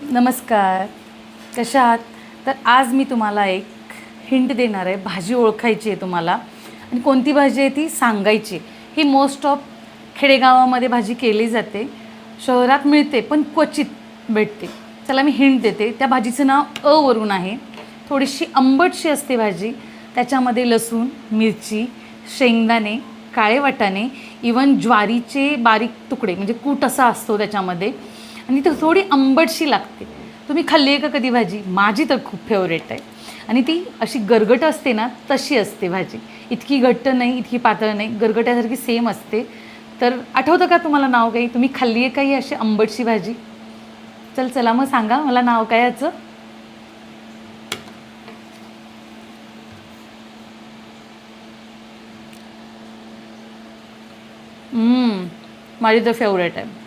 नमस्कार, कशा आहात? तर आज मी तुम्हाला एक हिंट देणार आहे. भाजी ओळखायची आहे तुम्हाला आणि कोणती भाजी आहे ती सांगायची. ही मोस्ट ऑफ खेडेगावामध्ये भाजी केली जाते, शहरात मिळते पण क्वचित भेटते. चला मी हिंट देते. त्या भाजीचं नाव अ वरून आहे. थोडीशी आंबटशी असते भाजी. त्याच्यामध्ये लसूण, मिरची, शेंगदाणे, काळे वाटाणे, इवन ज्वारीचे बारीक तुकडे म्हणजे कूट असा असतो त्याच्यामध्ये आणि ती थोडी आंबटशी लागते. तुम्ही खाल्ली आहे का कधी भाजी? माझी तर खूप फेवरेट आहे आणि ती अशी गरगट असते ना, तशी असते भाजी. इतकी घट्ट नाही, इतकी पातळ नाही, गरगट्यासारखी सेम असते. तर आठवतं का तुम्हाला नाव काही? तुम्ही खाल्ली आहे का ही अशी आंबटशी भाजी? चला मग सांगा मला नाव काय याचं. माझी तर फेवरेट आहे.